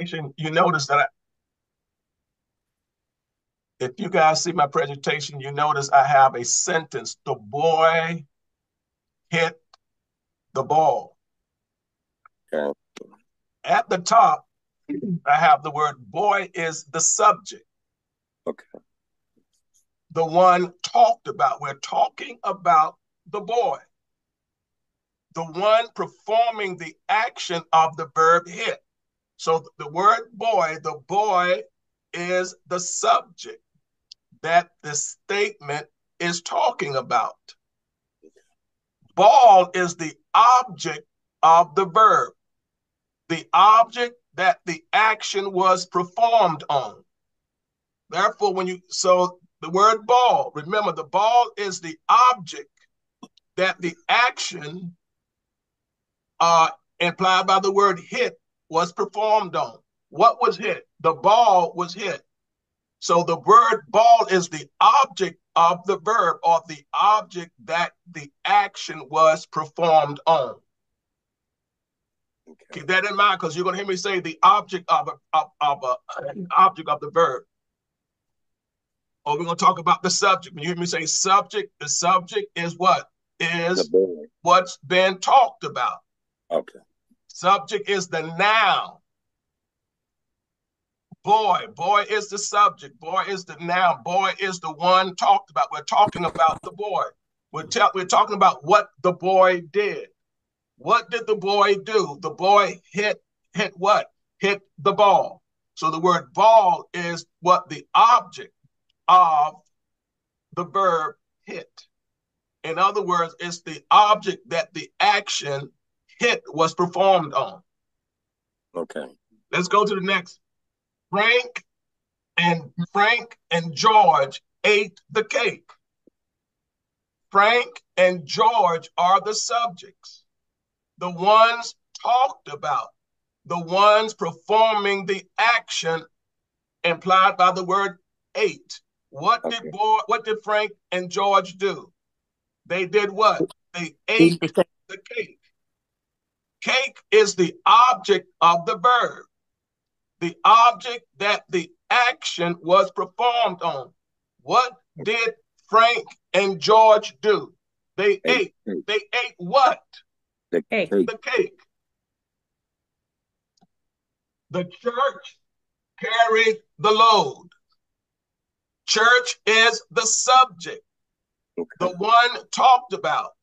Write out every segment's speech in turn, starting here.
presentation, you notice that if you guys see my presentation, you notice I have a sentence, the boy hit the ball. Okay. At the top, I have the word boy is the subject. Okay. The one talked about. We're talking about the boy. The one performing the action of the verb hit. So the word boy, the boy is the subject that the statement is talking about. Ball is the object of the verb, the object that the action was performed on. Therefore, so the word ball, remember the ball is the object that the action implied by the word hit was performed on. What was hit? The ball was hit. So the word ball is the object of the verb or the object that the action was performed on. Okay. Keep that in mind because you're going to hear me say the object of object of the verb. Or we're going to talk about the subject. When you hear me say subject, the subject is what? Is what's been talked about. Okay. Subject is the noun. Boy is the subject. Boy is the noun. Boy is the one talked about. We're talking about the boy. We're talking about what the boy did. What did the boy do? The boy hit what? Hit the ball. So the word ball is what the object of the verb hit. In other words, it's the object that the action hit was performed on. Okay. Let's go to the next. Frank and George ate the cake. Frank and George are the subjects, the ones talked about, the ones performing the action implied by the word ate. What did Frank and George do? They did what? They ate the cake. Cake is the object of the verb, the object that the action was performed on. What did Frank and George do? They ate. They ate what? The cake. The cake. The church carried the load. Church is the subject, the one talked about,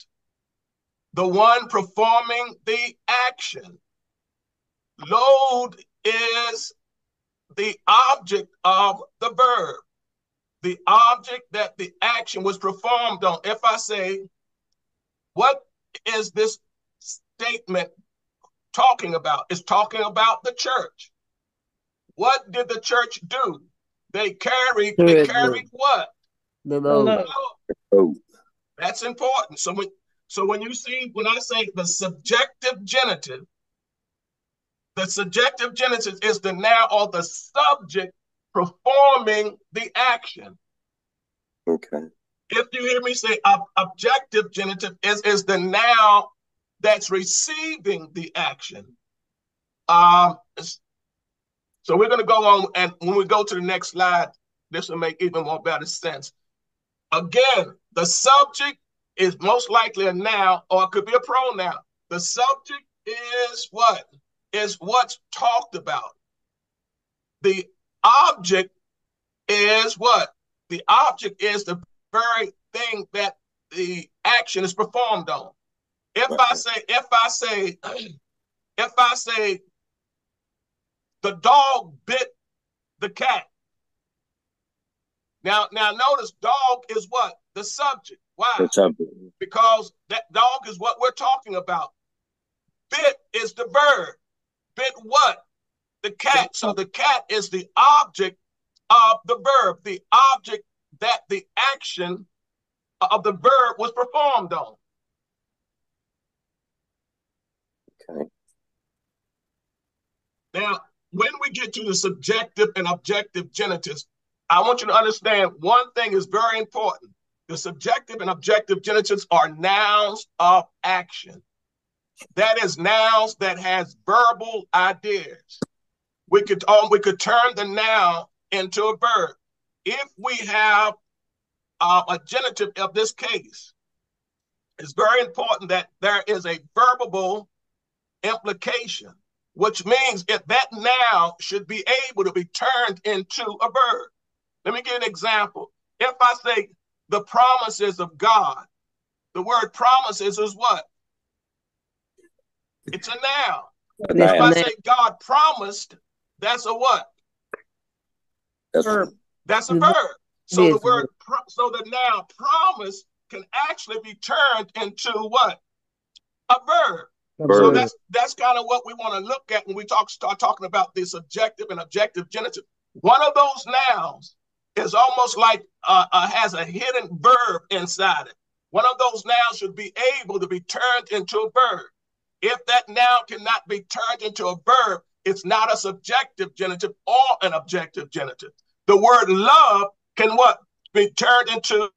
the one performing the action. Load is the object of the verb, the object that the action was performed on. If I say, what is this statement talking about? It's talking about the church. What did the church do? They carried what? The load. That's important. So when I say the subjective genitive is the noun or the subject performing the action. Okay. If you hear me say objective genitive is the noun that's receiving the action. So we're going to go on, and when we go to the next slide, this will make even more better sense. Again, the subject is most likely a noun, or it could be a pronoun. The subject is what? Is what's talked about. The object is what? The object is the very thing that the action is performed on. If I say the dog bit the cat. Now notice dog is what? The subject. Why? The subject. Because that dog is what we're talking about. Bit is the verb. Bit what? The cat. So the cat is the object of the verb, the object that the action of the verb was performed on. Okay. Now, when we get to the subjective and objective genitives, I want you to understand one thing is very important. The subjective and objective genitives are nouns of action. That is nouns that has verbal ideas. we could turn the noun into a verb. If we have a genitive of this case, it's very important that there is a verbal implication, which means if that noun should be able to be turned into a verb. Let me give you an example. If I say the promises of God, the word promises is what? It's a noun. If I say God promised, that's a what? That's a verb. So the noun promise can actually be turned into what? A verb. So that's kind of what we want to look at when we start talking about the subjective and objective genitive. One of those nouns is almost like has a hidden verb inside it. One of those nouns should be able to be turned into a verb. If that noun cannot be turned into a verb, it's not a subjective genitive or an objective genitive. The word love can what? Be turned into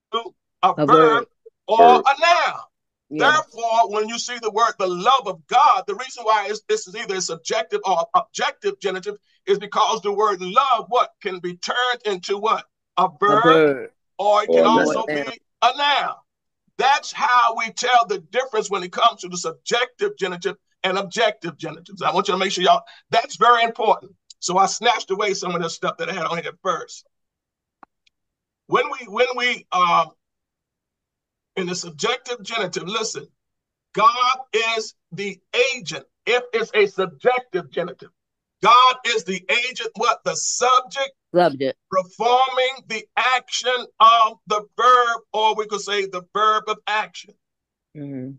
a verb or a noun. Yeah. Therefore, when you see the word the love of God, the reason why this is either a subjective or objective genitive is because the word love, what? Can be turned into what? A verb. Or it can also be a noun. That's how we tell the difference when it comes to the subjective genitive and objective genitives. I want you to make sure y'all, that's very important. So I snatched away some of the stuff that I had on here first. When we in the subjective genitive, listen, God is the agent. If it's a subjective genitive, God is the agent, what? The subject performing the action of the verb, or we could say the verb of action. Mm-hmm.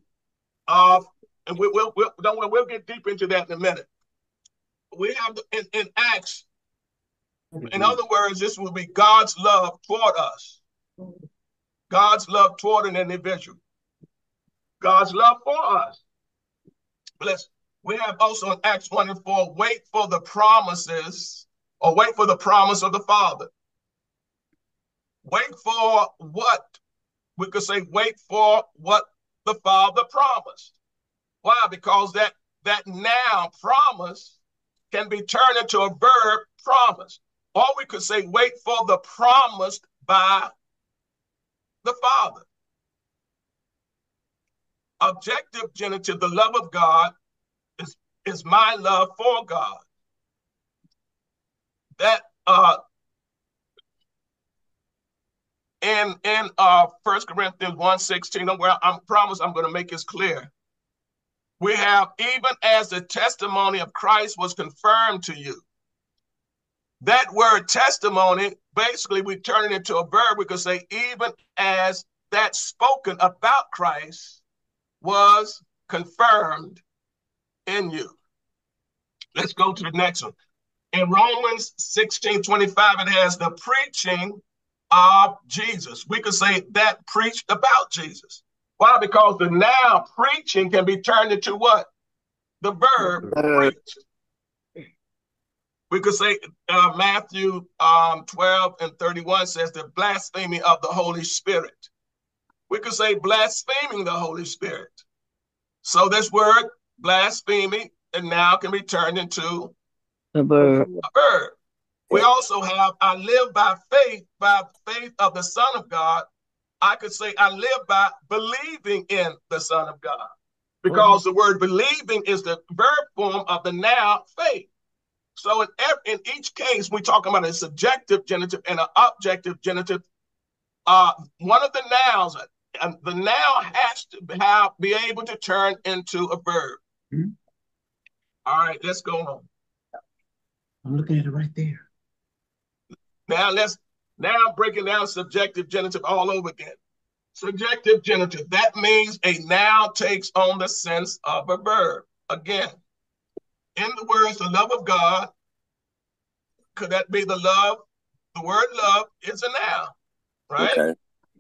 And we'll get deep into that in a minute. We have in Acts, in other words, this will be God's love toward us. God's love toward an individual. God's love for us. We have also in Acts 1:4, wait for the promises, or wait for the promise of the Father. Wait for what? We could say wait for what the Father promised. Why? Because that noun promise can be turned into a verb, promise. Or we could say wait for the promised by the Father. Objective genitive, the love of God, is my love for God. That in 1 Corinthians 1:16, where I promise I'm going to make this clear. We have, even as the testimony of Christ was confirmed to you. That word testimony, basically we turn it into a verb. We could say, even as that spoken about Christ was confirmed in you. Let's go to the next one. In Romans 16:25, it has the preaching of Jesus. We could say that preached about Jesus. Why? Because the noun preaching can be turned into what? The verb preach. We could say Matthew 12:31 says the blasphemy of the Holy Spirit. We could say blaspheming the Holy Spirit. So this word blasphemy and now can be turned into a verb. We also have I live by faith of the Son of God. I could say I live by believing in the Son of God, because the word believing is the verb form of the noun faith. So in each case, we're talking about a subjective genitive and an objective genitive. One of the nouns, the noun has to be able to turn into a verb. Mm-hmm. All right, let's go on. I'm looking at it right there. Now I'm breaking down subjective genitive all over again. Subjective genitive, that means a noun takes on the sense of a verb. Again, in the words, the love of God, could that be the love? The word love is a noun, right? Okay.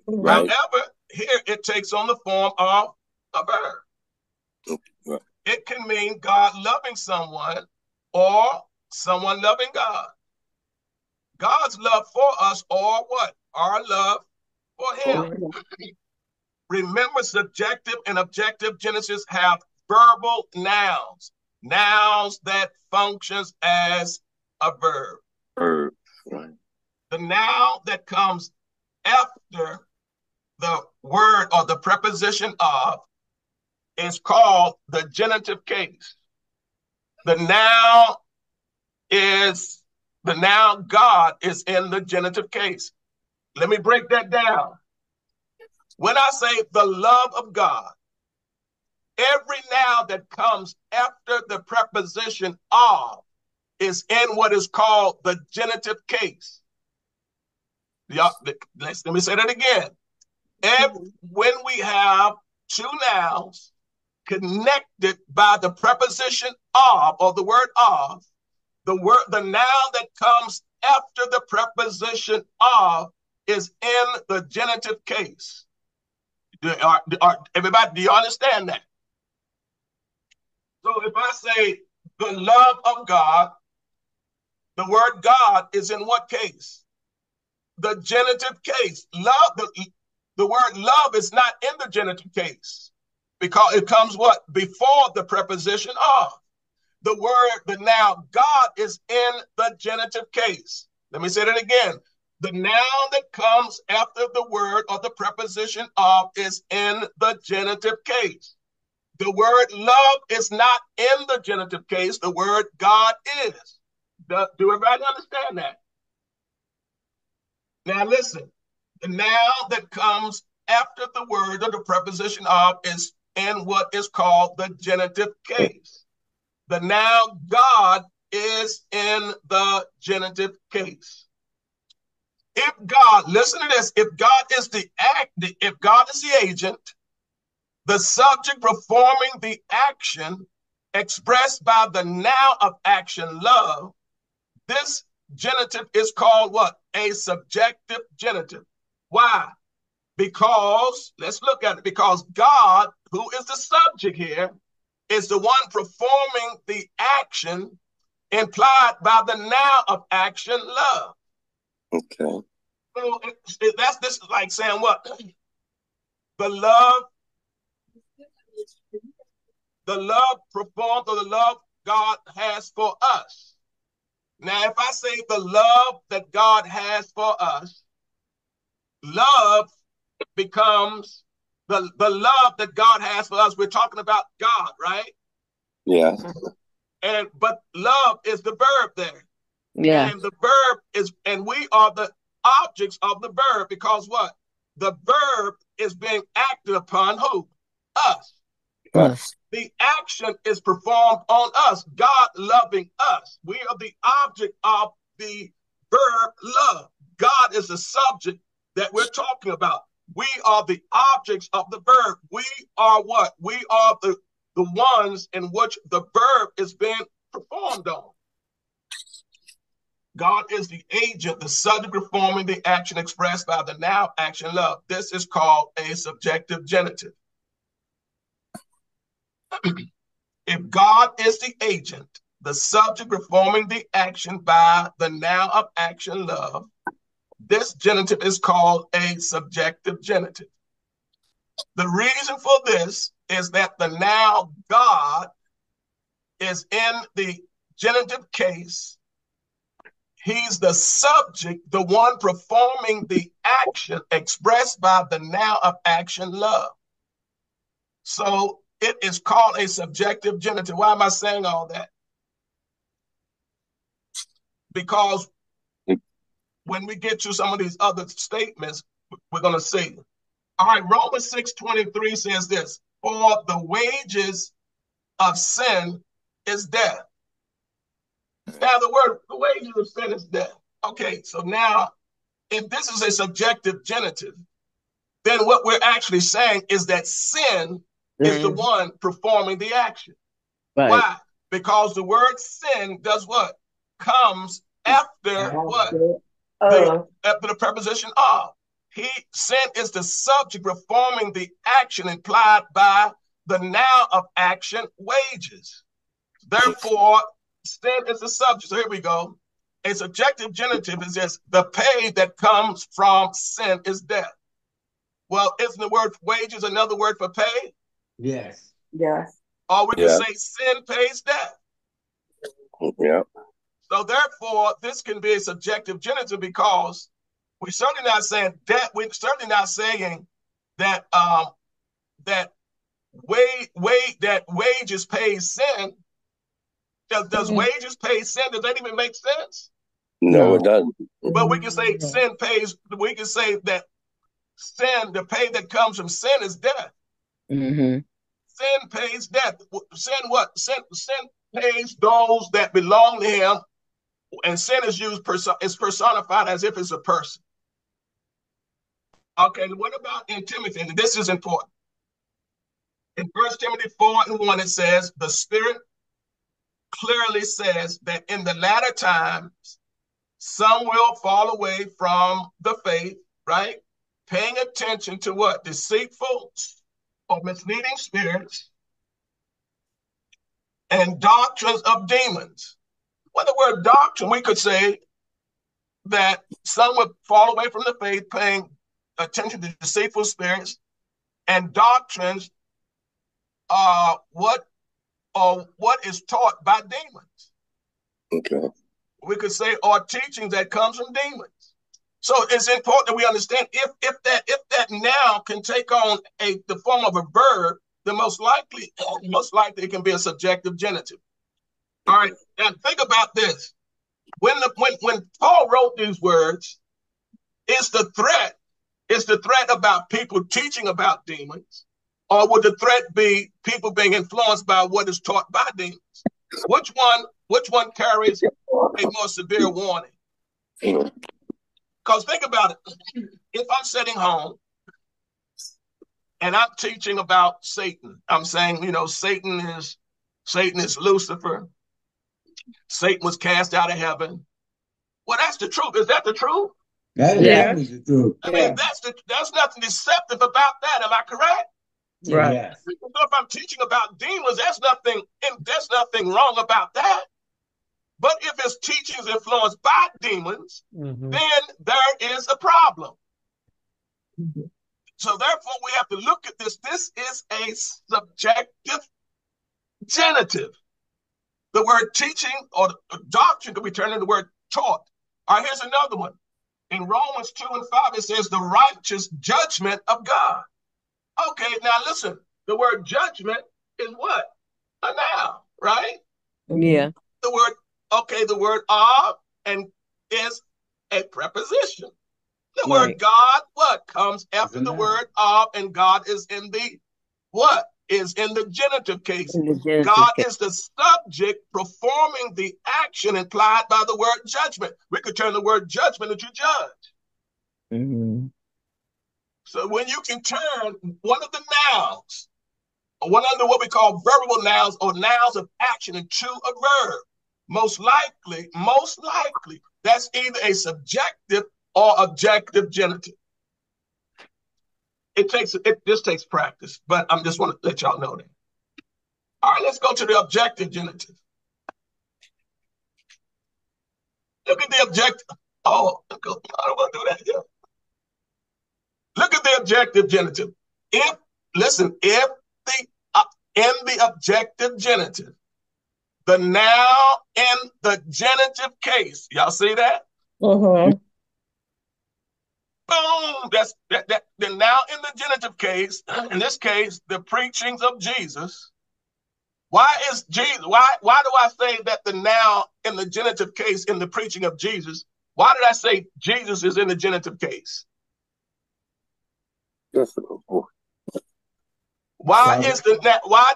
Right. However, here it takes on the form of a verb. Right. It can mean God loving someone or someone loving God. God's love for us, or what? Our love for him. Remember, subjective and objective genitive have verbal nouns. Nouns that functions as a verb. Verb, right. The noun that comes after the word or the preposition of is called the genitive case. The noun God is in the genitive case. Let me break that down. When I say the love of God, every noun that comes after the preposition of is in what is called the genitive case. Let me say that again. When we have two nouns connected by the preposition of, or the word of, the noun that comes after the preposition of is in the genitive case. Everybody, do you understand that? So if I say the love of God, the word God is in what case? The genitive case. Love, the word love is not in the genitive case because it comes what? Before the preposition of. The noun God is in the genitive case. Let me say that again. The noun that comes after the word or the preposition of is in the genitive case. The word love is not in the genitive case. The word God is. Do everybody understand that? Now listen, the noun that comes after the word or the preposition of is in what is called the genitive case. The noun God is in the genitive case. If God, listen to this, if God is the agent, the subject performing the action expressed by the noun of action, love, this genitive is called what? A subjective genitive. Why? Because, let's look at it, because God, who is the subject here, is the one performing the action implied by the noun of action, love. Okay. So this is like saying what? The love performed, or the love God has for us. Now, if I say the love that God has for us, love becomes the love that God has for us. We're talking about God, right? Yeah. But love is the verb there. Yeah. And the verb is, and we are the objects of the verb, because what? The verb is being acted upon who? Us. Us. The action is performed on us, God loving us. We are the object of the verb love. God is the subject that we're talking about. We are the objects of the verb. We are what? We are the ones in which the verb is being performed on. God is the agent, the subject performing the action expressed by the noun action love. This is called a subjective genitive. If God is the agent, the subject performing the action by the noun of action love, this genitive is called a subjective genitive. The reason for this is that the noun God is in the genitive case. He's the subject, the one performing the action expressed by the noun of action love. So it is called a subjective genitive. Why am I saying all that? Because when we get to some of these other statements, we're going to see. All right, Romans 6:23 says this: for the wages of sin is death. Now the wages of sin is death. Okay, so now if this is a subjective genitive, then what we're actually saying is that sin is the one performing the action. Right. Why? Because the word sin does what? Comes after what? After the preposition of. Sin is the subject performing the action implied by the noun of action, wages. Therefore, sin is the subject. So here we go. A subjective genitive is just the pay that comes from sin is death. Well, isn't the word wages another word for pay? Yes. Yes. Or we can say sin pays death. Yeah. So therefore, this can be a subjective genitive because we're certainly not saying that. We're certainly not saying that that that wages pay sin. Does wages pay sin? Does that even make sense? No, it doesn't. But we can say sin pays. We can say that sin, the pay that comes from sin, is death. Mm-hmm. Sin pays death. Sin what? Sin pays those that belong to him, and sin is used is personified as if it's a person. Okay, what about in Timothy? And this is important. In 1 Timothy 4:1, it says, the Spirit clearly says that in the latter times, some will fall away from the faith, right? Paying attention to what? Deceitful or misleading spirits and doctrines of demons. Well, the word doctrine, we could say that some would fall away from the faith, paying attention to deceitful spirits and doctrines what is taught by demons. Okay. We could say or teachings that comes from demons. So it's important that we understand if that now can take on the form of a verb, then most likely it can be a subjective genitive. All right, and think about this. When Paul wrote these words, it's the threat about people teaching about demons, or would the threat be people being influenced by what is taught by demons? Which one carries a more severe warning? Because think about it. If I'm sitting home and I'm teaching about Satan, I'm saying, Satan is Lucifer. Satan was cast out of heaven. Well, that's the truth. Is that the truth? That is the truth. I mean, there's nothing deceptive about that. Am I correct? Right. Yes. So if I'm teaching about demons, there's nothing wrong about that. But if his teaching is influenced by demons, then there is a problem. So therefore, we have to look at this. This is a subjective genitive. The word teaching or doctrine could be turned into the word taught. All right, here's another one. In Romans 2:5, it says the righteous judgment of God. Okay, now listen. The word judgment is what? A noun, right? Yeah. The word of and is a preposition. The word God, what comes after the word of, and God is in the what? Is in the genitive case. God is the subject performing the action implied by the word judgment. We could turn the word judgment into judge. Mm-hmm. So when you can turn one of the nouns, or one of the what we call verbal nouns or nouns of action into a verb, most likely, that's either a subjective or objective genitive. This takes practice, but I just want to let y'all know that. All right, let's go to the objective genitive. Look at the objective. Oh, I don't want to do that yet. Look at the objective genitive. In the objective genitive, the noun in the genitive case, y'all see that? Mm-hmm. Boom! That's the noun in the genitive case. In this case, the preachings of Jesus. Why do I say that the noun in the genitive case in the preaching of Jesus? Why did I say Jesus is in the genitive case? Why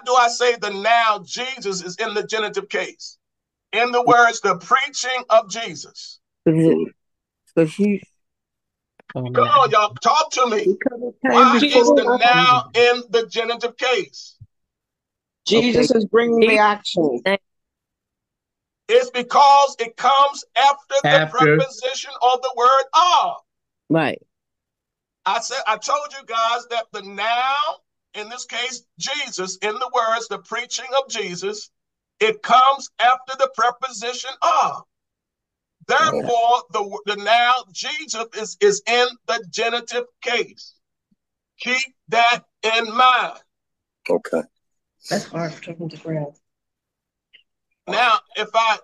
do I say the noun Jesus is in the genitive case? In the words, the preaching of Jesus. Come on, y'all, talk to me. Why is the noun in the genitive case? Jesus is bringing the action. It's because it comes after the preposition or the word of. Right. I told you guys that the noun, in this case, Jesus, in the words, the preaching of Jesus, it comes after the preposition of. Therefore, the noun Jesus is in the genitive case. Keep that in mind. Okay. That's hard for talking to grab. Now, if I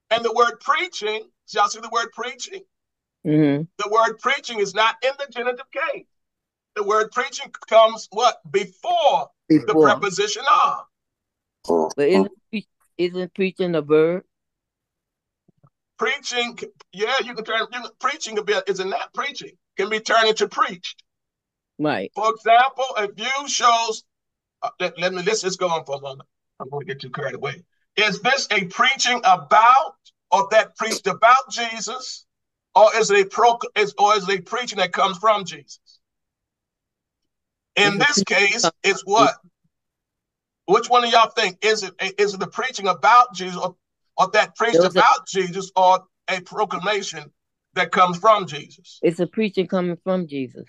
And the word preaching, y'all see the word preaching? Mm-hmm. The word preaching is not in the genitive case. The word preaching comes what? Before the preposition of. But isn't preaching a verb? Preaching, yeah, you can turn preaching a bit, isn't that preaching? Can be turned into preached. Right. For example, a view shows, let's just go on for a moment. I'm going to get too carried away. Is this a preaching about, or that preached about Jesus, or is it a preaching that comes from Jesus? In this case, it's what? Which one of y'all think? Is it the preaching about Jesus, or that preached about Jesus, or a proclamation that comes from Jesus? It's a preaching coming from Jesus.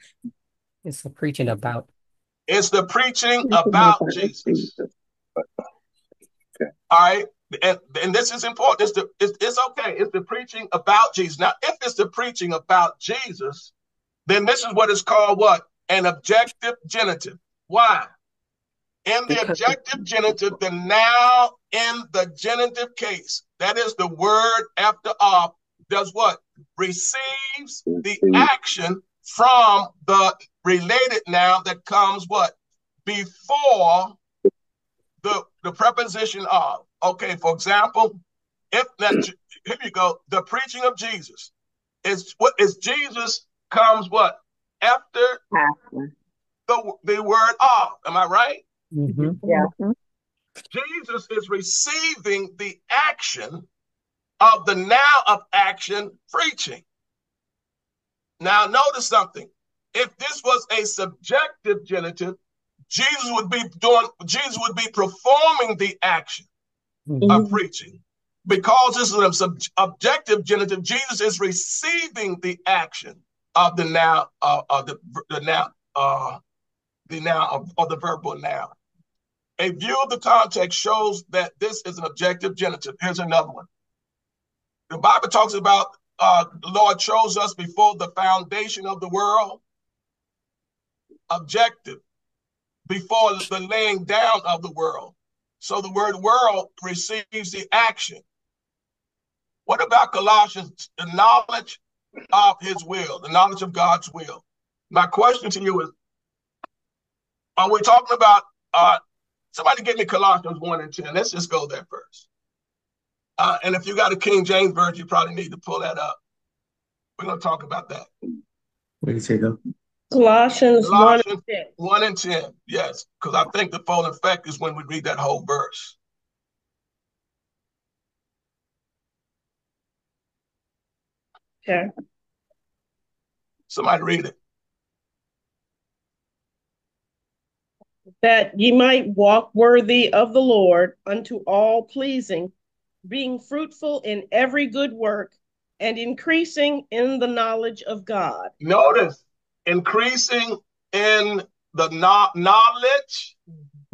It's a preaching about. It's the preaching about Jesus. Okay. All right. And this is important. It's okay. It's the preaching about Jesus. Now, if it's the preaching about Jesus, then this is what is called what? An objective genitive. Why? In the objective genitive, the noun in the genitive case, that is the word after of, does what? Receives the action from the related noun that comes what? Before the preposition of. Okay, for example, if that, here you go, the preaching of Jesus is what is Jesus comes what? After the word of. Am I right? Mm-hmm. Yeah. Jesus is receiving the action of the now of action preaching. Now notice something. If this was a subjective genitive, Jesus would be performing the action of preaching. Because this is an objective genitive, Jesus is receiving the action of the now of the noun of the verbal noun. A view of the context shows that this is an objective genitive. Here's another one. The Bible talks about the Lord chose us before the foundation of the world. Objective, before the laying down of the world. So the word world receives the action. What about Colossians? The knowledge of his will, the knowledge of God's will. My question to you is, are we talking about, somebody give me Colossians 1 and 10. Let's just go there first. And if you got a King James version, you probably need to pull that up. We're going to talk about that. What do you say though? Colossians 1 and 10. 1 and 10, yes. Because I think the full effect is when we read that whole verse. Okay. Somebody read it. That ye might walk worthy of the Lord unto all pleasing, being fruitful in every good work and increasing in the knowledge of God. Notice, increasing in the knowledge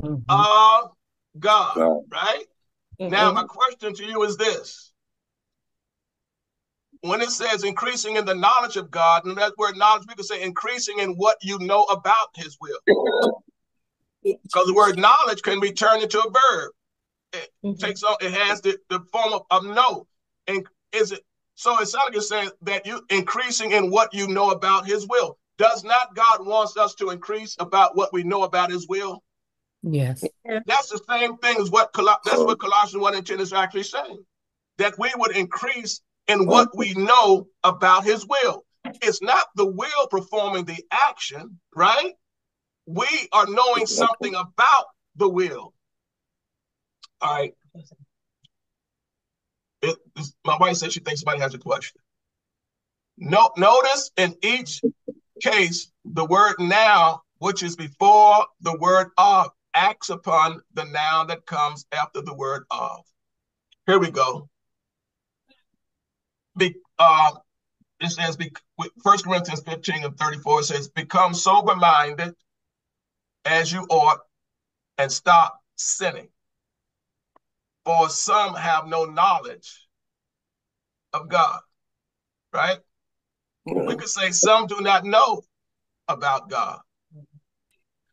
of God, right? Now, my question to you is this. When it says increasing in the knowledge of God, and that word knowledge, we could say increasing in what you know about his will. Because the word knowledge can be turned into a verb. It takes on, it has the form of know. And is it so it's not just saying that you increasing in what you know about his will. Does not God wants us to increase about what we know about his will? Yes. That's the same thing as what Colossians 1 and 10 is actually saying. That we would increase in what we know about his will. It's not the will performing the action, right? We are knowing something about the will. All right. My wife said she thinks somebody has a question. Notice in each case, the word now, which is before the word of, acts upon the noun that comes after the word of. Here we go. It says, 1 Corinthians 15 and 34 says, become sober-minded as you ought and stop sinning. For some have no knowledge of God, right? We could say some do not know about God.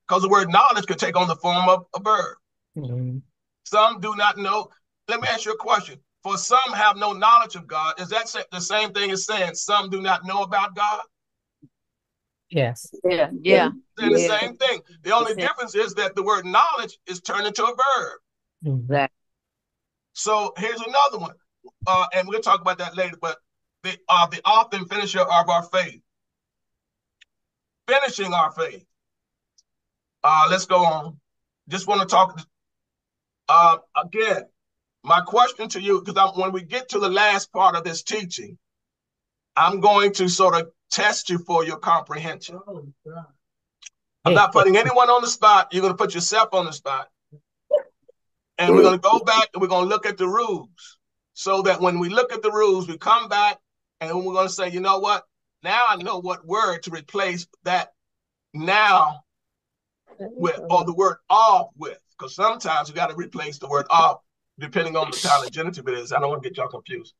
Because the word knowledge could take on the form of a verb. Some do not know. Let me ask you a question. For some have no knowledge of God. Is that the same thing as saying some do not know about God? Yes. Yeah. Yeah. They're the same thing. The only difference is that the word knowledge is turned into a verb. Exactly. So here's another one. And we'll talk about that later, but the author and finisher of our faith. Finishing our faith. Let's go on. Just want to talk again. My question to you, because when we get to the last part of this teaching, I'm going to sort of test you for your comprehension. I'm not putting anyone on the spot. You're going to put yourself on the spot. And we're going to go back and we're going to look at the rules, so that when we look at the rules, we come back and we're going to say, you know what? Now I know what word to replace that now with, or the word of with. Because sometimes you got to replace the word of depending on the kind of genitive it is. I don't want to get y'all confused.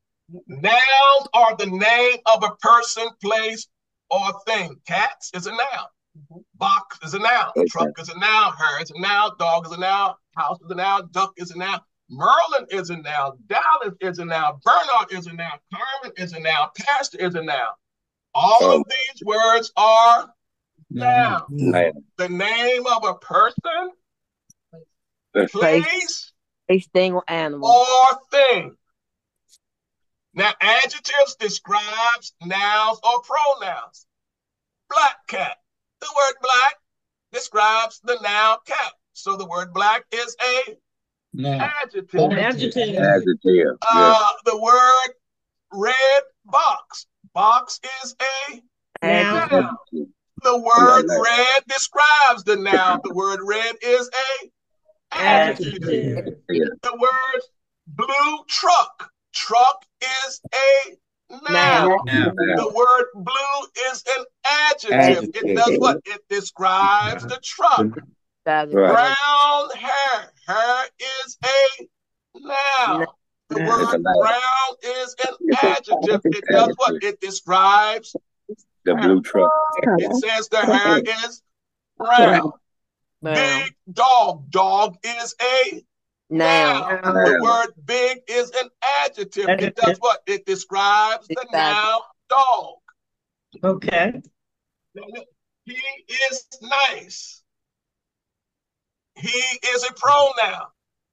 Nouns are the name of a person, place, or thing. Cats is a noun. Box is a noun. Truck is a noun. Her is a noun. Dog is a noun. House is a noun. Duck is a noun. Merlin is a noun. Dallas is a noun. Bernard is a noun. Carmen is a noun. Pastor is a noun. All of these words are nouns. The name of a person, place, thing, or animal, or thing. Now, adjectives describes nouns or pronouns. Black cat. The word black describes the noun cat. So the word black is a adjective. Adjective. The word red box. Box is a noun. The word red describes the noun. The word red is a adjective. The word blue truck. Truck is a noun. The word blue is an adjective. It does what? It describes the truck. Brown hair. Hair is a noun. The word brown is an adjective. It does what? It describes the blue truck. It says the hair is brown. Big dog. Dog is a noun. The word big is an adjective. It does what? It describes the noun dog. Okay. He is nice. He is a pronoun.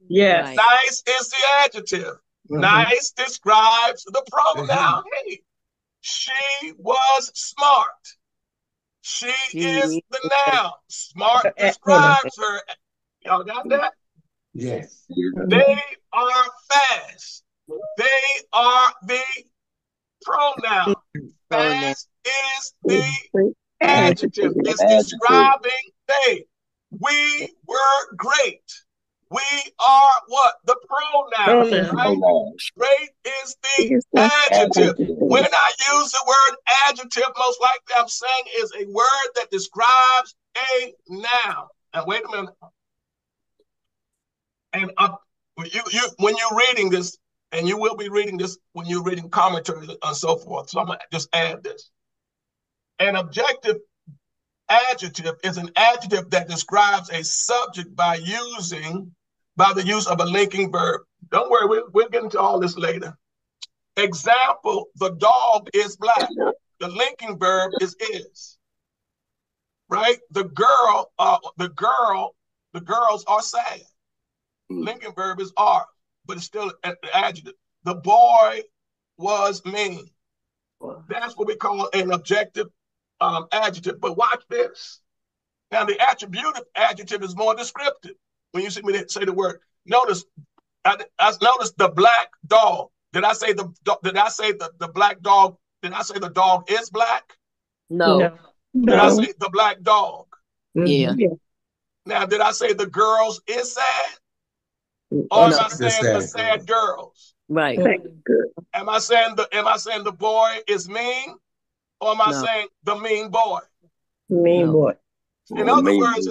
Yes. Nice is the adjective. Nice describes the pronoun. Hey, she was smart. She is the noun. Smart describes her. Y'all got that? Yes. They are fast. They are the pronoun. Fast is the adjective. It's describing they. We were great. We are what? The pronoun. Right? Great is the adjective. When I use the word adjective, most likely I'm saying is a word that describes a noun. And wait a minute. And when you're reading this, and you will be reading this when you're reading commentaries and so forth. So I'm going to just add this. An objective adjective is an adjective that describes a subject by the use of a linking verb. Don't worry, we'll get into all this later. Example, the dog is black. The linking verb is. Right? The girls are sad. Linking verb is are, but it's still an adjective. The boy was mean. That's what we call an objective adjective. But watch this. Now, the attributive adjective is more descriptive. When you see me say the word, notice I noticed the black dog. Did I say the black dog? Did I say the dog is black? No. Did I say the black dog? Yeah. Now, did I say the girls is sad? Or am I saying the sad girls? Right. Am I saying the boy is mean? Or am I saying the mean boy? Mean boy. In other words,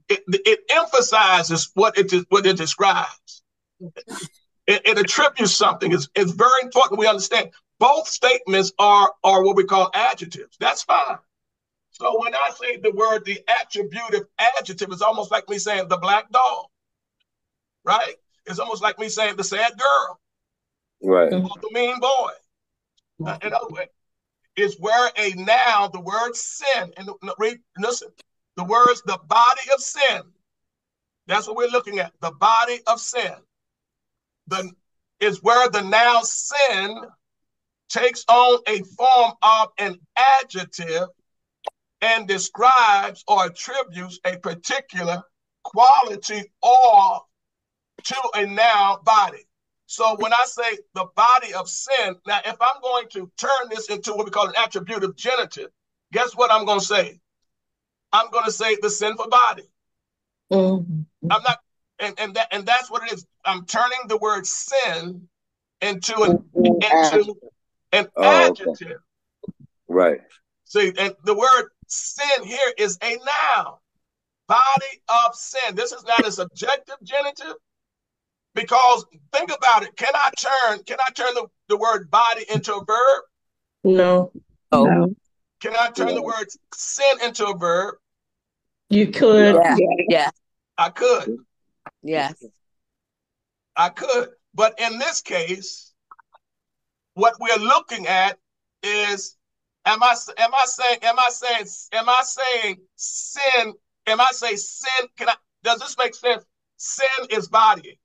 it emphasizes what it describes. It attributes something. It's very important we understand. Both statements are what we call adjectives. That's fine. So when I say the attributive adjective is almost like me saying the black dog, right? It's almost like me saying the sad girl Right. or the mean boy. In other words, it's where a noun, the word sin, and listen, the words the body of sin. That's what we're looking at. The body of sin. Is where the noun sin takes on a form of an adjective and describes or attributes a particular quality or to a noun body. So when I say the body of sin, now if I'm going to turn this into what we call an attributive genitive, guess what I'm going to say? I'm going to say the sinful body. I'm not, and that's what it is. I'm turning the word sin into an adjective. Okay. Right. See, and the word sin here is a noun. Body of sin. This is not a subjective genitive, because think about it. Can I turn the word body into a verb? No. No. Can I turn the word sin into a verb? You could. Yeah. I could. Yes. I could. But in this case, what we're looking at is, am I saying sin? Am I saying sin? Does this make sense? Sin is body.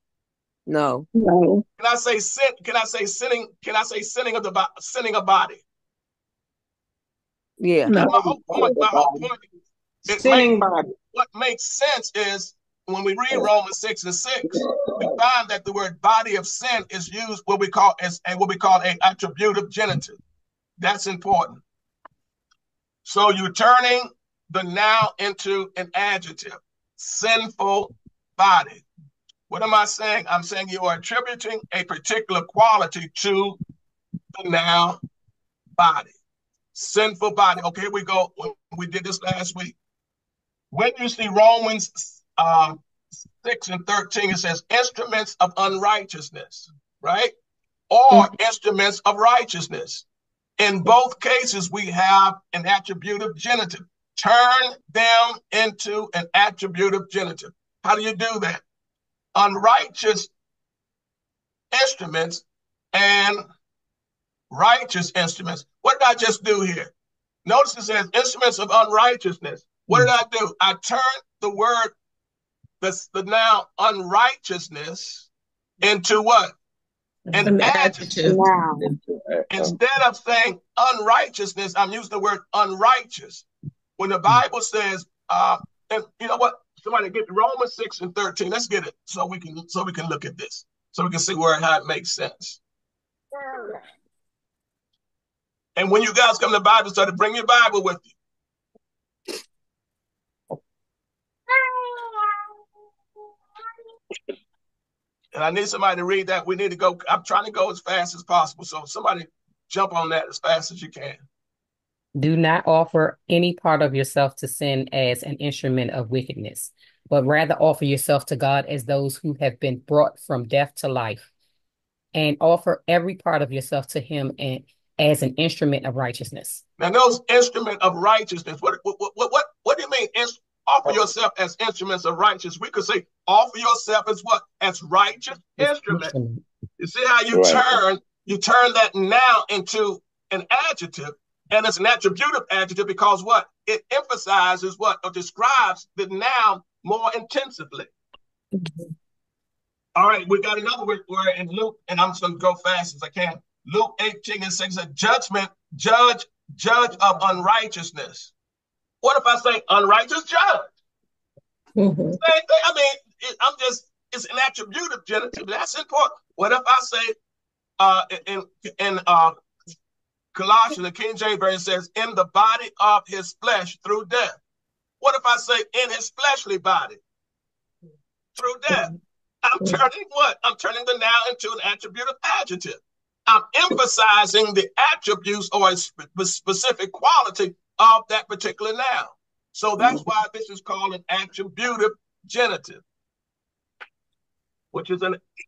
No. No. Can I say sin? Can I say sinning? Can I say sinning of body? Yeah. No. My whole point. Sinning body. What makes sense is when we read Romans 6:6, we find that the word body of sin is used what we call an attributive genitive. That's important. So you're turning the noun into an adjective. Sinful body. What am I saying? I'm saying you are attributing a particular quality to the noun body. Sinful body. Okay, here we go. We did this last week. When you see Romans 6:13, it says instruments of unrighteousness, right? Or instruments of righteousness. In both cases, we have an attributive genitive. Turn them into an attributive genitive. How do you do that? Unrighteous instruments and righteous instruments. What did I just do here? Notice it says instruments of unrighteousness. What did I do? I turned the word, the noun unrighteousness into what? An adjective. Wow. Instead of saying unrighteousness, I'm using the word unrighteous. When the Bible says, and you know what? Somebody get Romans 6:13. Let's get it so we can look at this, so we can see how it makes sense. And when you guys come to the Bible study, bring your Bible with you. And I need somebody to read that. We need to go. I'm trying to go as fast as possible. So somebody jump on that as fast as you can. Do not offer any part of yourself to sin as an instrument of wickedness, but rather offer yourself to God as those who have been brought from death to life, and offer every part of yourself to him and as an instrument of righteousness. Now, those instrument of righteousness, what do you mean? Offer yourself as instruments of righteousness. We could say offer yourself as what? As righteous instrument. You see how you turn that noun into an adjective, and it's an attributive adjective because what? It emphasizes what? Or describes the noun more intensively. All right, we got another word in Luke, and I'm just going to go fast as I can. Luke 18:6 says, judge of unrighteousness. What if I say unrighteous judge? Same thing. I mean, it's an attributive genitive. That's important. What if I say in Colossians, the King James Version says, in the body of his flesh through death? What if I say in his fleshly body through death? I'm turning what? I'm turning the noun into an attributive adjective. I'm emphasizing the attributes or a specific quality of that particular noun. So that's why this is called an attributive genitive, which is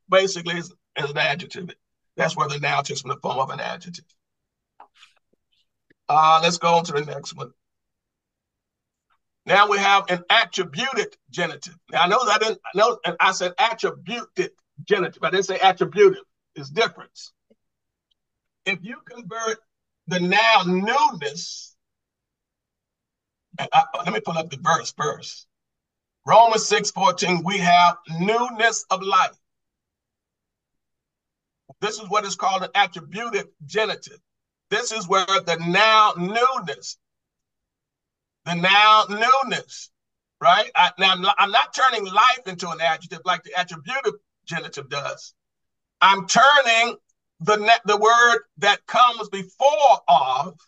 basically an adjective. That's where the noun takes from the form of an adjective. Let's go on to the next one. Now we have an attributed genitive. Now I said attributed. genitive. I didn't say attributive. It's difference. If you convert the noun newness, let me pull up the verse first. Romans 6:14, we have newness of life. This is what is called an attributive genitive. This is where the noun newness, right? Now, I'm not turning life into an adjective like the attributive genitive does. I'm turning the word that comes before of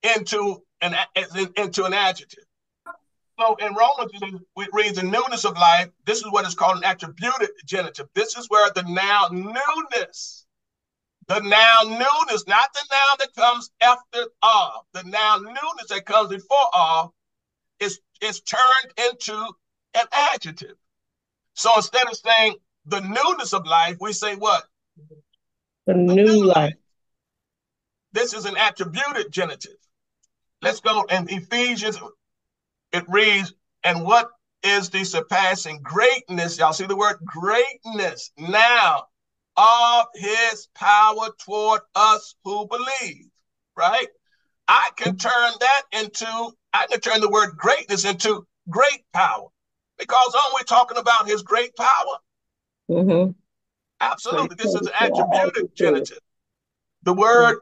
into an adjective. So in Romans, it reads the newness of life. This is what is called an attributive genitive. This is where the noun newness, not the noun that comes after of, the noun newness that comes before of is turned into an adjective. So instead of saying the newness of life, we say what? The new life. This is an attributed genitive. Let's go in Ephesians. It reads, and what is the surpassing greatness? Y'all see the word greatness now of his power toward us who believe, right? I can turn the word greatness into great power, because aren't we talking about his great power? Mm-hmm. Absolutely. This is an attributed genitive. The word,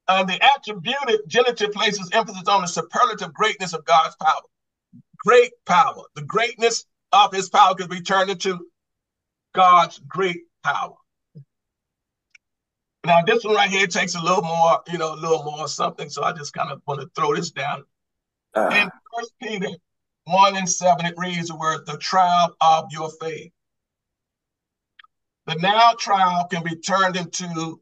the attributed genitive places emphasis on the superlative greatness of God's power. Great power. The greatness of his power could be turned into God's great power. Now, this one right here takes a little more something. So I just kind of want to throw this down. In 1 Peter 1:7, it reads the word, the trial of your faith. The noun trial can be turned into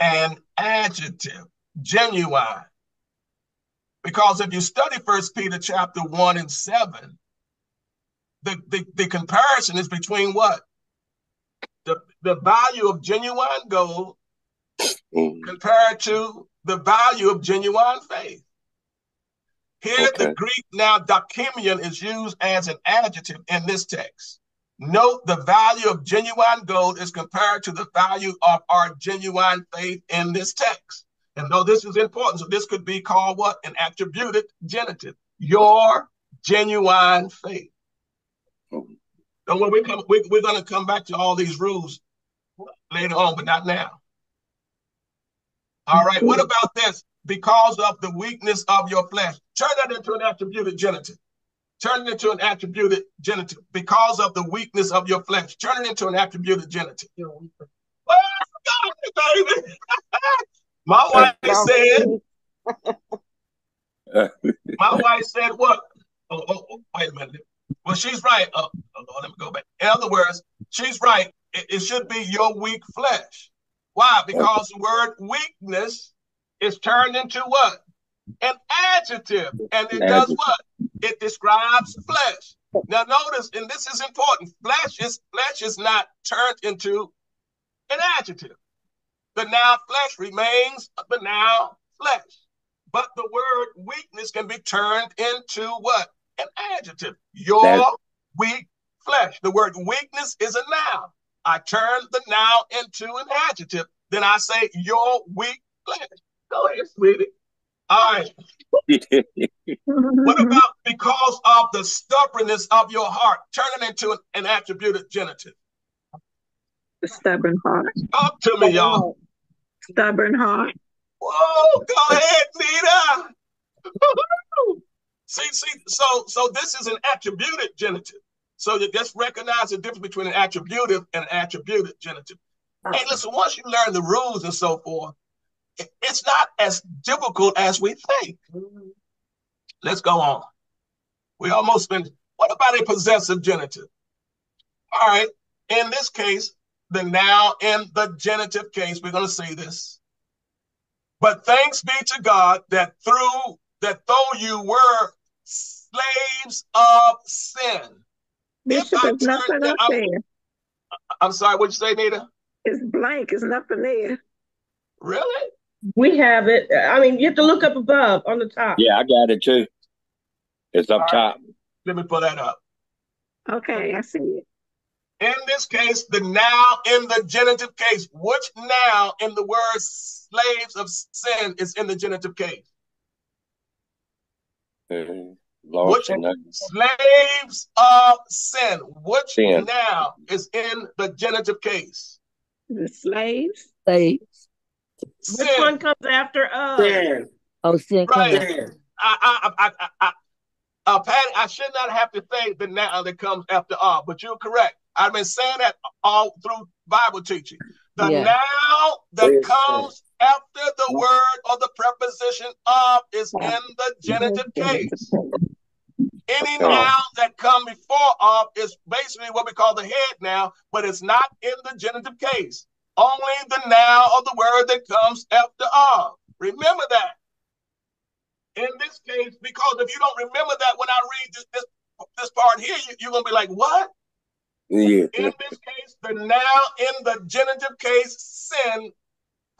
an adjective, genuine. Because if you study 1 Peter chapter 1:7, the comparison is between what? The value of genuine gold compared to the value of genuine faith. Here, the Greek now dokimion is used as an adjective in this text. Note the value of genuine gold is compared to the value of our genuine faith in this text. And though this is important, so this could be called what? An attributed genitive. Your genuine faith. And when we're going to come back to all these rules later on, but not now. All right, what about this? Because of the weakness of your flesh. Turn that into an attributed genitive. Turn it into an attributed genitive. Because of the weakness of your flesh. Turn it into an attributed genitive. Oh, God, baby. My wife said what? Oh, wait a minute. Well, she's right. Let me go back. In other words, she's right. It should be your weak flesh. Why? Because the word weakness is turned into what? An adjective. And it does what? It describes flesh. Now notice, and this is important, flesh is not turned into an adjective. The noun flesh remains the noun flesh. But the word weakness can be turned into what? An adjective. Your weak flesh. The word weakness is a noun. I turn the noun into an adjective. Then I say your weak flesh. Go ahead, sweetie. All right. What about because of the stubbornness of your heart? Turn it into an attributed genitive. The stubborn heart. Talk to me, y'all. Stubborn heart. Whoa, go ahead, Nita. See, so this is an attributed genitive. So you just recognize the difference between an attributive and an attributed genitive. Hey, listen, once you learn the rules and so forth, it's not as difficult as we think. Let's go on. We almost finished. What about a possessive genitive? All right. In this case, the noun in the genitive case, we're going to say this. But thanks be to God that though you were slaves of sin. Bishop, there's nothing up there. I'm sorry, what'd you say, Nita? It's blank. It's nothing there. Really? We have it. I mean, you have to look up above on the top. Yeah, I got it too. It's up top. Let me pull that up. Okay, I see it. In this case, the now in the genitive case. Which now in the word slaves of sin is in the genitive case? Which slaves of sin? Which now is in the genitive case? The slaves. Slaves. Which one comes after Sin. Oh, sin. Right. Sin. Patty, I should not have to say the now that comes after of, but you're correct. I've been saying that all through Bible teaching. The now that comes after the word or the preposition of is in the genitive case. Any noun that come before of is basically what we call the head noun, but it's not in the genitive case. Only the noun or the word that comes after of. Remember that. In this case, because if you don't remember that when I read this part here, you're going to be like, what? Yeah. In this case, the noun in the genitive case, sin,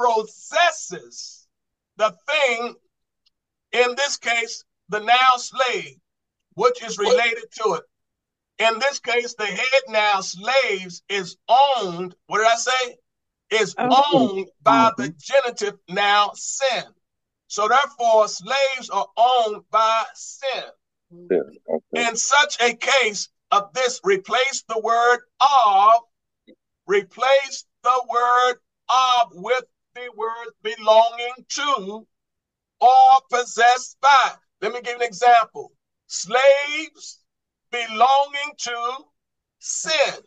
possesses the thing, in this case, the noun slave, which is related to it. In this case, the head noun slaves is owned, what did I say? Is owned by the genitive noun sin. So therefore, slaves are owned by sin. Yeah, okay. In such a case of this, replace the word of with the word belonging to or possessed by. Let me give you an example. Slaves belonging to sin.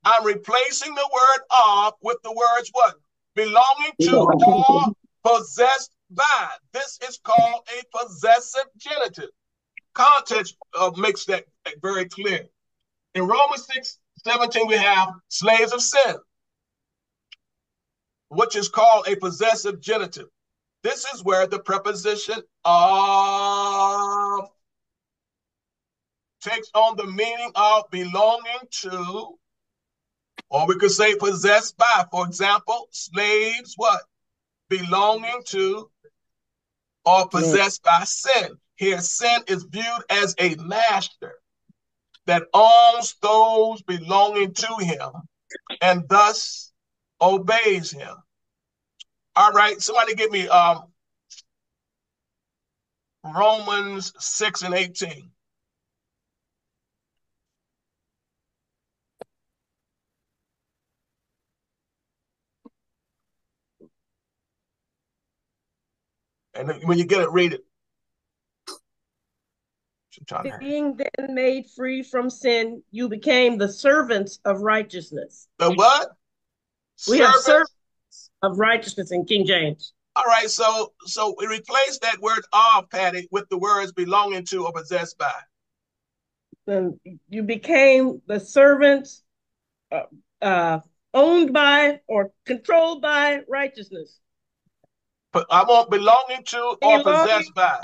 I'm replacing the word of with the words what? Belonging to or possessed by. This is called a possessive genitive. Context makes that very clear. In Romans 6:17, we have slaves of sin, which is called a possessive genitive. This is where the preposition of takes on the meaning of belonging to, or we could say possessed by. For example, slaves, what? Belonging to or possessed by sin. Here, sin is viewed as a master that owns those belonging to him and thus obeys him. All right, somebody give me Romans 6:18. And when you get it, read it. Being then made free from sin, you became the servants of righteousness. The what? We have servants of righteousness in King James. All right, so we replace that word of, Patty, with the words belonging to or possessed by. Then you became the servants owned by or controlled by righteousness. But I want belonging to or possessed by.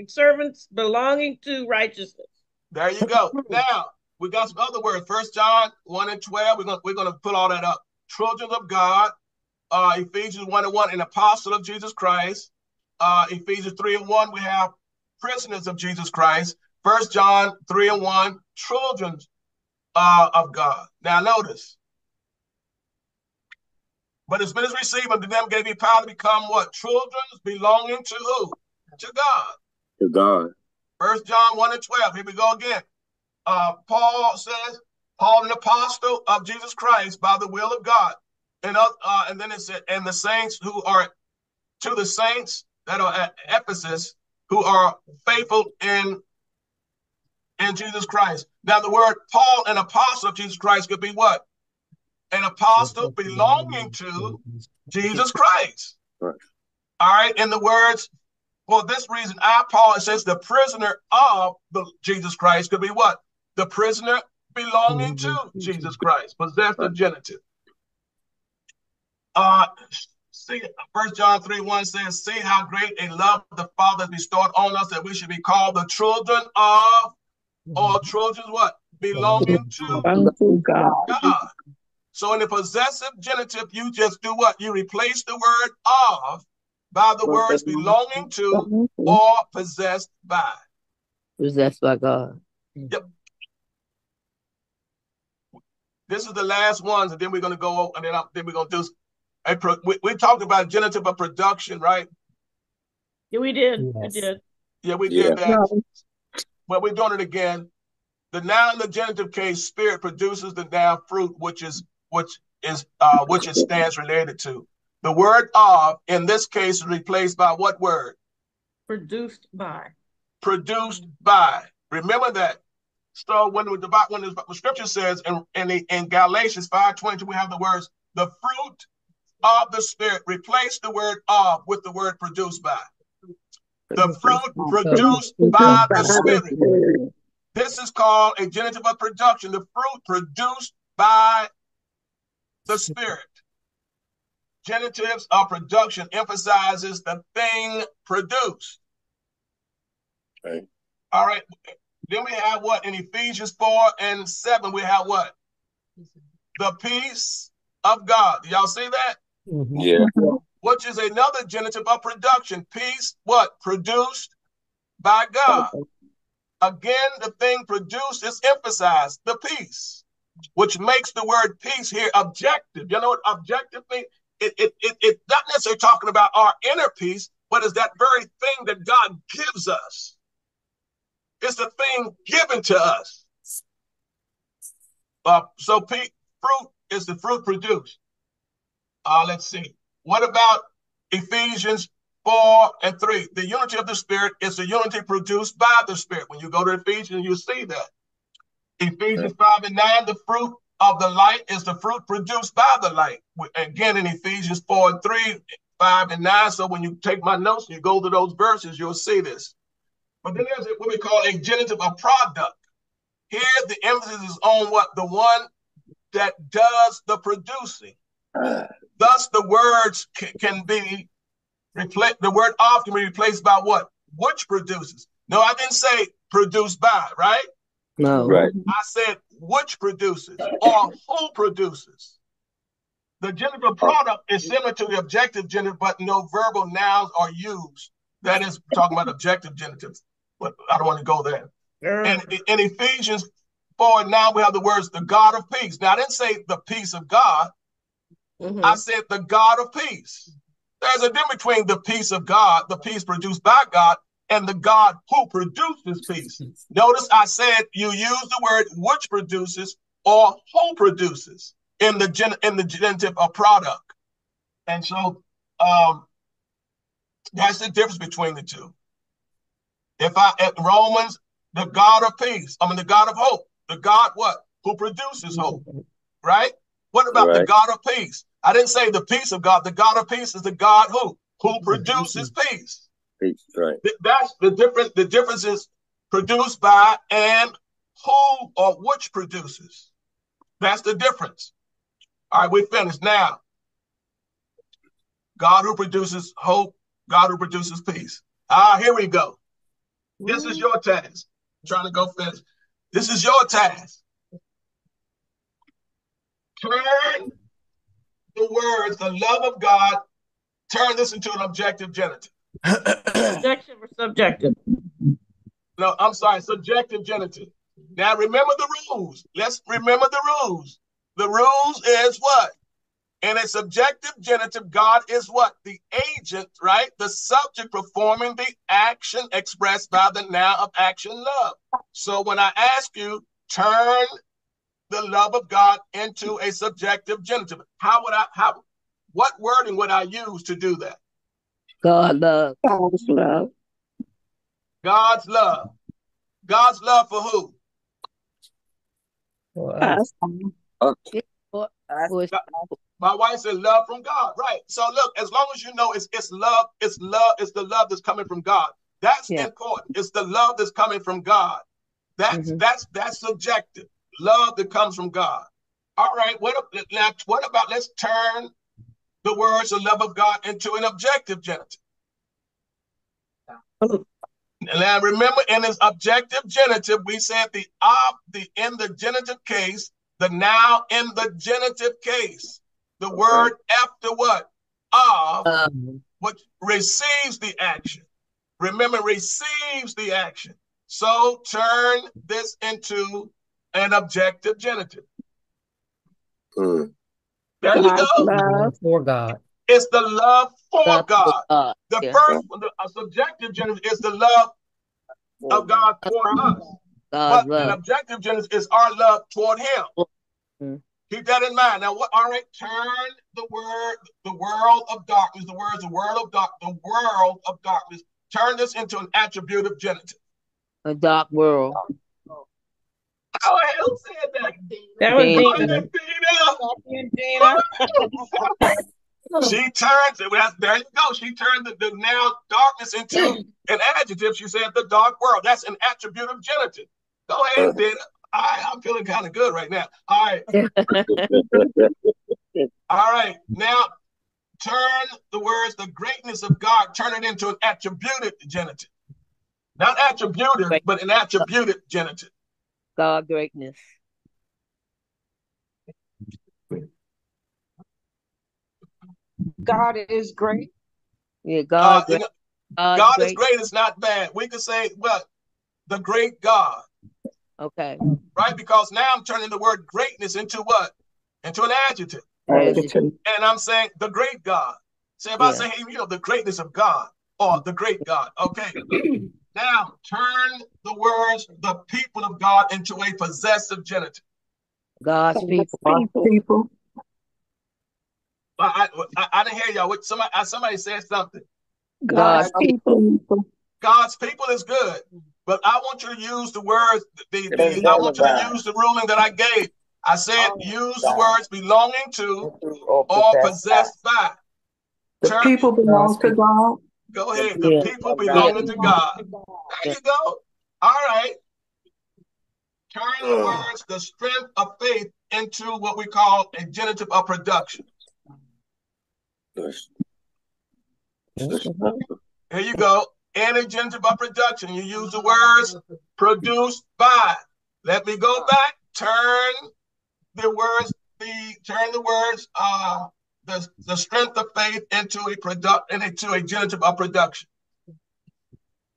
Servants belonging to righteousness. There you go. Now, we got some other words. 1 John 1:12. We're gonna pull all that up. Children of God. Ephesians 1:1, an apostle of Jesus Christ. Ephesians 3:1, we have prisoners of Jesus Christ. 1 John 3:1, children of God. Now notice. But as many as receive unto them gave he power to become what? Children belonging to who? To God. To God. 1 John 1:12. Here we go again. Paul says, Paul, an apostle of Jesus Christ by the will of God. And then it said, and the saints who are to the saints that are at Ephesus who are faithful in Jesus Christ. Now the word Paul, an apostle of Jesus Christ, could be what? An apostle belonging to Jesus Christ. Right. All right. In the words, for this reason, Paul, it says the prisoner of Jesus Christ could be what? The prisoner belonging to Jesus Christ. Possessive genitive. See, 1 John 3:1 says, see how great a love the Father has bestowed on us that we should be called the children of, or children what? Belonging to God. So in the possessive genitive, you just do what? You replace the word of by the words belonging to or possessed by. Possessed by God. Yep. This is the last ones, and then we're going to go, and then we're going to do. We talked about genitive of production, right? Yeah, we did. Yes. We did. Yeah, we Yeah. did that. Well, we're doing it again. The noun in the genitive case, spirit, produces the noun fruit, which it stands related to. The word of in this case is replaced by what word? Produced by. Produced by. Remember that. So when the scripture says in Galatians 5:22, we have the words, the fruit of the spirit. Replace the word of with the word produced by. The fruit produced by the spirit. This is called a genitive of production. The fruit produced by the spirit. Genitives of production emphasizes the thing produced. Okay. All right. Then we have what? In Ephesians 4:7, we have what? The peace of God. Do y'all see that? Mhm. Yeah. Which is another genitive of production. Peace, what? Produced by God. Again, the thing produced is emphasized, the peace, which makes the word peace here objective. You know what objective means? It's not necessarily talking about our inner peace, but it's that very thing that God gives us. It's the thing given to us. So fruit is the fruit produced. Let's see. What about Ephesians 4:3? The unity of the Spirit is the unity produced by the Spirit. When you go to Ephesians, you see that. Ephesians 5:9, the fruit of the light is the fruit produced by the light. Again, in Ephesians 4:3, 5 and 9. So when you take my notes and you go to those verses, you'll see this. But then there's what we call a genitive of product. Here, the emphasis is on what? The one that does the producing. Thus, the words can be replaced. The word of can be replaced by what? Which produces. No, I didn't say produced by, right? No. Right. I said which produces or who produces. The genitive of product is similar to the objective genitive, but no verbal nouns are used. That is talking about objective genitives, but I don't want to go there. And in Ephesians 4, now we have the words, the God of peace. Now, I didn't say the peace of God. I said the God of peace. There's a difference between the peace of God, the peace produced by God, and the God who produces peace. Notice I said you use the word which produces or who produces in the genitive of product. And so that's the difference between the two. If at Romans, the God of peace, the God of hope, the God what? Who produces hope, right? What about the God of peace? I didn't say the peace of God. The God of peace is the God who produces peace. Peace, right. That's the difference. The difference is produced by and who or which produces. That's the difference. All right, we finished now. God who produces hope, God who produces peace. Here we go. This is your task. I'm trying to go finish. This is your task. Turn the words, the love of God, turn this into an objective genitive. Objective or subjective? No, I'm sorry, subjective genitive. Now remember the rules. Let's remember the rules. The rules is what? In a subjective genitive, God is what? The agent, right? The subject performing the action expressed by the noun of action, love. So when I ask you, turn the love of God into a subjective genitive, what wording would I use to do that? God love. God's love. God's love. God's love for who? Us. My wife said love from God, right? So look, as long as you know it's love, it's the love that's coming from God. That's important. It's the love that's coming from God. That's subjective. Love that comes from God. All right. What about let's turn the words of love of God into an objective genitive. Now remember, in this objective genitive, we said in the genitive case, the noun in the genitive case, the word after what? Of, which receives the action. Remember, receives the action. So turn this into an objective genitive. Mm. There you God's go. love. For God. It's the love for Love for God. God. The Yeah. first one, a subjective genitive, is the love of God for us. God's But an love. objective genitive is our love toward Him. Mm. Keep that in mind. Now, what? All right, turn the world of darkness. The words, the world of darkness. Turn this into an attributive genitive. A dark world. How the hell said that? That was Dana. Dina. She turns it. There you go. She turned the now darkness into an adjective. She said the dark world. That's an attributive genitive. Go ahead, Dana. I'm feeling kind of good right now. All right. All right. Now turn the words, the greatness of God, turn it into an attributed genitive. Not attributive, but an attributed genitive. God greatness. God is great. Yeah, God great. God is great. It's not bad. We could say, well, the great God. Okay. Right? Because now I'm turning the word greatness into what? Into an adjective. Adjective. And I'm saying the great God. So if I say, hey, the greatness of God or the great God. Okay. Now turn the words, the people of God, into a possessive genitive. God's people. I didn't hear y'all. Somebody said something. God's people. God's people is good, but I want you to use the words. I want you to use the ruling that I gave. I said use the words belonging to or possessed by. The people belong to God. Go ahead. The people belonging to God. There you go. All right. Turn the words, the strength of faith, into what we call a genitive of production. Here you go. In a genitive of production, you use the words produced by. Let me go back. Turn the words, the strength of faith into a genitive of production.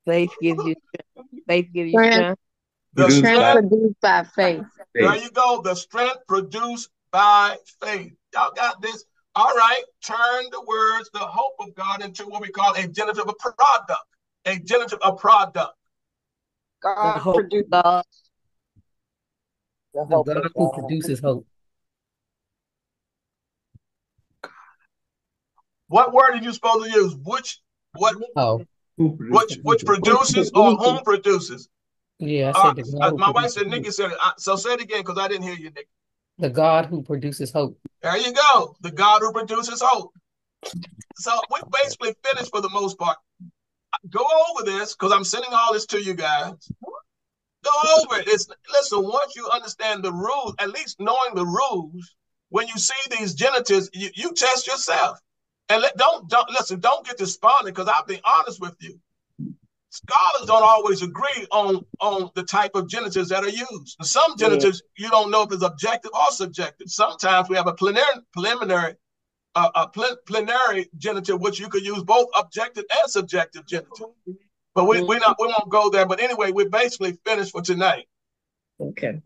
Faith gives you strength. Faith gives you strength. The strength produced by faith. There you go. The strength produced by faith. Y'all got this? All right. Turn the words, the hope of God, into what we call a genitive of product. A genitive of product. God produced. The God who produces hope. What word are you supposed to use? Which produces or whom produces? Yeah, I said the God my wife said, Nikki said it. So say it again because I didn't hear you, Nikki. The God who produces hope. There you go. The God who produces hope. So we basically finished for the most part. Go over this because I'm sending all this to you guys. Go over it. Listen, once you understand the rules, at least knowing the rules, when you see these genitives, you test yourself. And don't get despondent because I'll be honest with you. Scholars don't always agree on the type of genitives that are used. Some genitives, you don't know if it's objective or subjective. Sometimes we have a plenary genitive, which you could use both objective and subjective genitive. But we won't go there. But anyway, we're basically finished for tonight. Okay.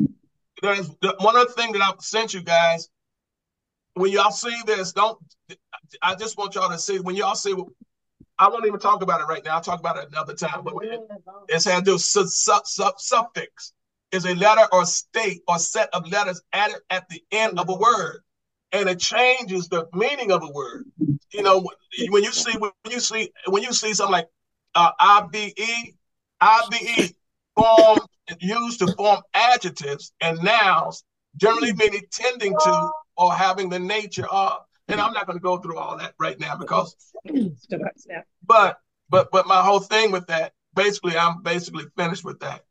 There's one other thing that I've sent you guys. When y'all see this, I just want y'all to see, when y'all see, I won't even talk about it right now. I'll talk about it another time. But it's had to do suffix is a letter or state or set of letters added at the end of a word, and it changes the meaning of a word. You know, when you see something like IBE form used to form adjectives and nouns, generally meaning tending to or having the nature of. And I'm not going to go through all that right now because, but my whole thing with that, I'm basically finished with that.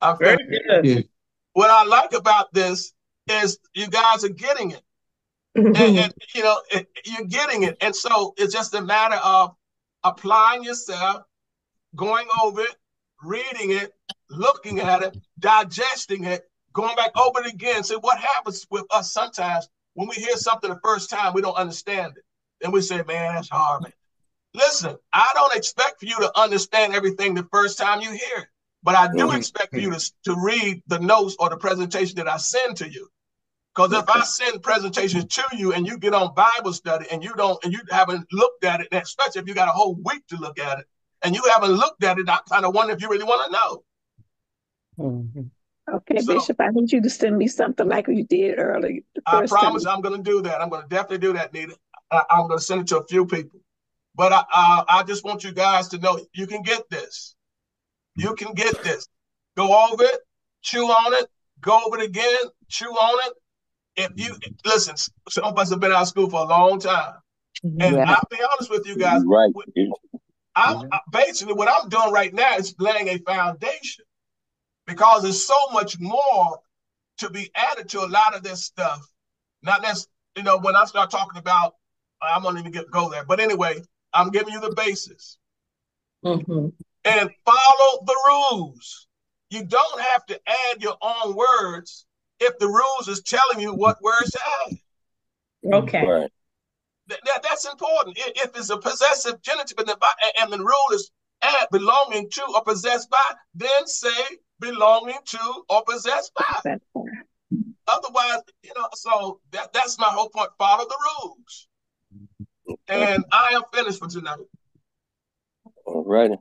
I'm finished. Very good. What I like about this is you guys are getting it, and you're getting it, and so it's just a matter of applying yourself, going over it, reading it, looking at it, digesting it, going back over it again. See what happens with us sometimes. When we hear something the first time, we don't understand it. Then we say, man, that's hard, man. Listen, I don't expect for you to understand everything the first time you hear it. But I do expect for you to read the notes or the presentation that I send to you. Because if I send presentations to you and you get on Bible study and you haven't looked at it, and especially if you got a whole week to look at it, and you haven't looked at it, I kind of wonder if you really want to know. Mm-hmm. Okay, so, Bishop, I need you to send me something like you did earlier. I promise I'm going to do that. I'm going to definitely do that, Nita. I'm going to send it to a few people. But I just want you guys to know you can get this. You can get this. Go over it, chew on it, go over it again, chew on it. If you listen, some of us have been out of school for a long time. And I'll be honest with you guys. Right. Basically, what I'm doing right now is laying a foundation, because there's so much more to be added to a lot of this stuff. Not necessarily, when I start talking about, I'm going to go there. But anyway, I'm giving you the basis. Mm-hmm. And follow the rules. You don't have to add your own words if the rules is telling you what words to add. Okay. Right. That's important. If it's a possessive genitive and the rule is add belonging to or possessed by, then say belonging to or possessed by. Otherwise, so that's my whole point. Follow the rules. And I am finished for tonight. All righty.